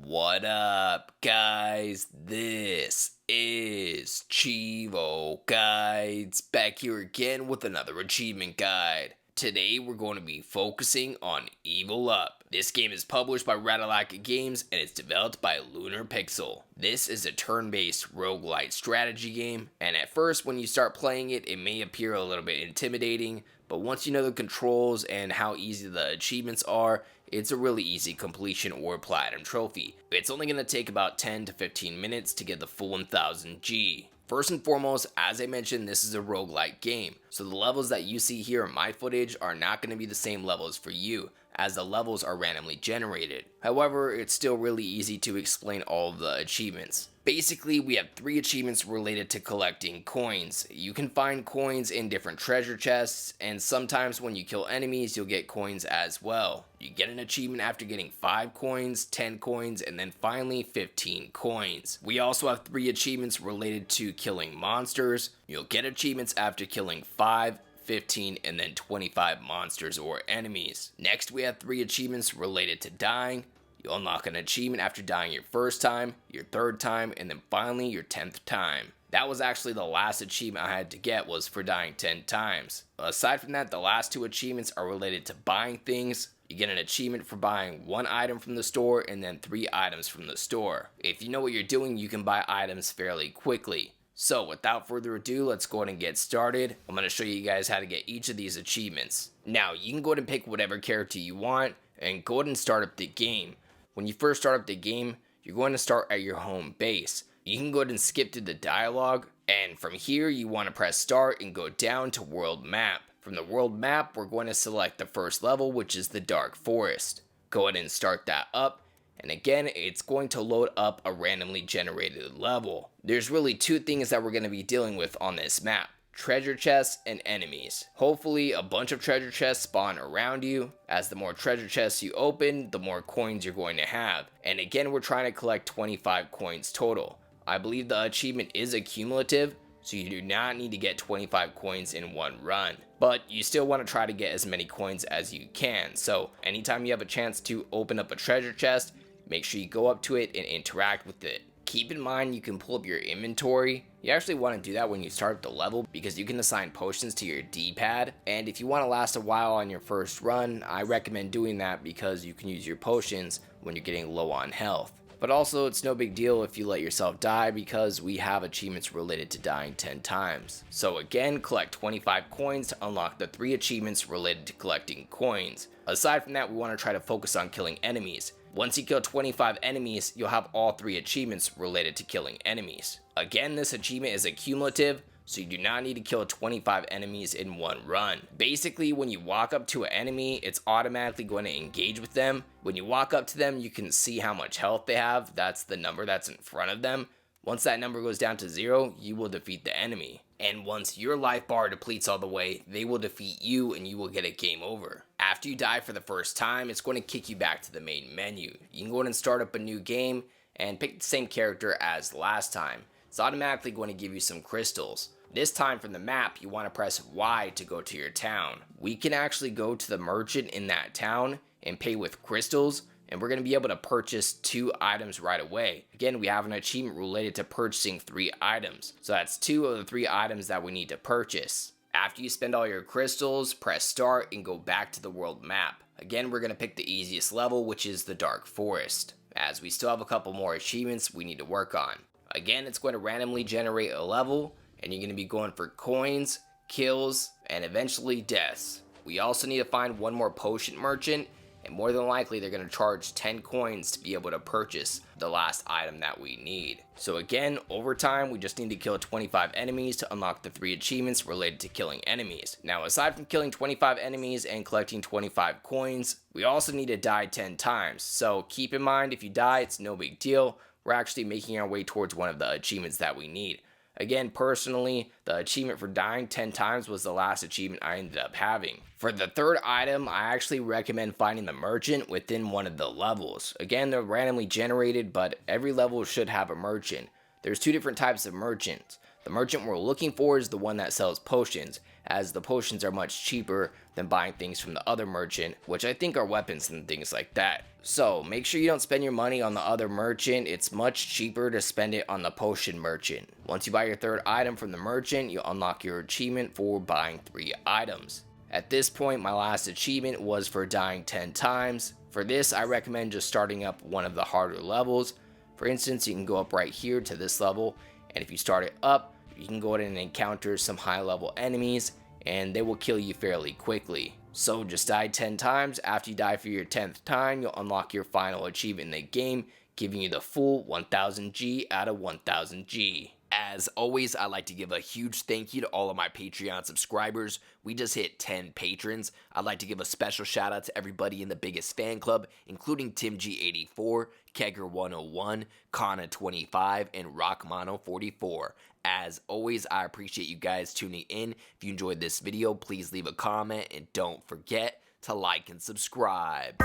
What up, guys? This is Cheevo Guides, back here again with another achievement guide. Today we're going to be focusing on EvilUP. This game is published by Ratalaika games and it's developed by LunarPixel. This is a turn-based roguelite strategy game, and at first when you start playing it, it may appear a little bit intimidating, but once you know the controls and how easy the achievements are, it's a really easy completion or platinum trophy. It's only going to take about 10 to 15 minutes to get the full 1000 G. First and foremost, as I mentioned, this is a roguelike game, so the levels that you see here in my footage are not going to be the same levels for you, as the levels are randomly generated. However, it's still really easy to explain all of the achievements. Basically, we have 3 achievements related to collecting coins. You can find coins in different treasure chests, and sometimes when you kill enemies, you'll get coins as well. You get an achievement after getting 5 coins, 10 coins, and then finally 15 coins. We also have 3 achievements related to killing monsters. You'll get achievements after killing 5, 15, and then 25 monsters or enemies. Next, we have 3 achievements related to dying. You'll unlock an achievement after dying your first time, your third time, and then finally your 10th time. That was actually the last achievement I had to get, was for dying 10 times. Aside from that, the last 2 achievements are related to buying things. You get an achievement for buying 1 item from the store and then 3 items from the store. If you know what you're doing, you can buy items fairly quickly. So without further ado, let's go ahead and get started. I'm going to show you guys how to get each of these achievements. Now, you can go ahead and pick whatever character you want and go ahead and start up the game. When you first start up the game, you're going to start at your home base. You can go ahead and skip to the dialogue, and from here you want to press start and go down to world map. From the world map, we're going to select the first level, which is the dark forest. Go ahead and start that up, and again, it's going to load up a randomly generated level. There's really 2 things that we're going to be dealing with on this map: treasure chests and enemies. Hopefully a bunch of treasure chests spawn around you, as the more treasure chests you open, the more coins you're going to have. And again, we're trying to collect 25 coins total. I believe the achievement is accumulative, so you do not need to get 25 coins in one run. But you still want to try to get as many coins as you can, so anytime you have a chance to open up a treasure chest, make sure you go up to it and interact with it. Keep in mind you can pull up your inventory. You actually want to do that when you start the level because you can assign potions to your D-pad, and if you want to last a while on your first run, I recommend doing that because you can use your potions when you're getting low on health. But also, it's no big deal if you let yourself die because we have achievements related to dying 10 times. So again, collect 25 coins to unlock the 3 achievements related to collecting coins. Aside from that, we want to try to focus on killing enemies. Once you kill 25 enemies, you'll have all 3 achievements related to killing enemies. Again, this achievement is accumulative, so you do not need to kill 25 enemies in one run. Basically, when you walk up to an enemy, it's automatically going to engage with them. When you walk up to them, you can see how much health they have. That's the number that's in front of them. Once that number goes down to 0, you will defeat the enemy. And once your life bar depletes all the way, they will defeat you and you will get a game over. After you die for the first time, it's going to kick you back to the main menu. You can go ahead and start up a new game and pick the same character as last time. It's automatically going to give you some crystals. This time from the map, you want to press Y to go to your town. We can actually go to the merchant in that town and pay with crystals, and we're going to be able to purchase 2 items right away. Again, we have an achievement related to purchasing 3 items. So that's 2 of the 3 items that we need to purchase. After you spend all your crystals, press start and go back to the world map. Again, we're going to pick the easiest level, which is the dark forest, as we still have a couple more achievements we need to work on. Again, it's going to randomly generate a level, and you're going to be going for coins, kills, and eventually deaths. We also need to find 1 more potion merchant, and more than likely they're going to charge 10 coins to be able to purchase the last item that we need. So again, over time, we just need to kill 25 enemies to unlock the 3 achievements related to killing enemies. Now, aside from killing 25 enemies and collecting 25 coins, we also need to die 10 times. So keep in mind, if you die, it's no big deal. We're actually making our way towards one of the achievements that we need. Again, personally, the achievement for dying 10 times was the last achievement I ended up having. For the 3rd item, I actually recommend finding the merchant within one of the levels. Again, they're randomly generated, but every level should have a merchant. There's 2 different types of merchants. The merchant we're looking for is the one that sells potions, as the potions are much cheaper than buying things from the other merchant, which I think are weapons and things like that. So make sure you don't spend your money on the other merchant. It's much cheaper to spend it on the potion merchant. Once you buy your third item from the merchant, you'll unlock your achievement for buying 3 items. At this point, my last achievement was for dying 10 times. For this, I recommend just starting up one of the harder levels. For instance, you can go up right here to this level, and if you start it up, you can go ahead and encounter some high level enemies, and they will kill you fairly quickly. So just die 10 times. After you die for your 10th time, you'll unlock your final achievement in the game, giving you the full 1000 G out of 1000 G. As always, I'd like to give a huge thank you to all of my Patreon subscribers. We just hit 10 patrons. I'd like to give a special shout out to everybody in the biggest fan club, including TimG84, Kegger101, Kana25, and Rockmono44. As always, I appreciate you guys tuning in. If you enjoyed this video, please leave a comment and don't forget to like and subscribe.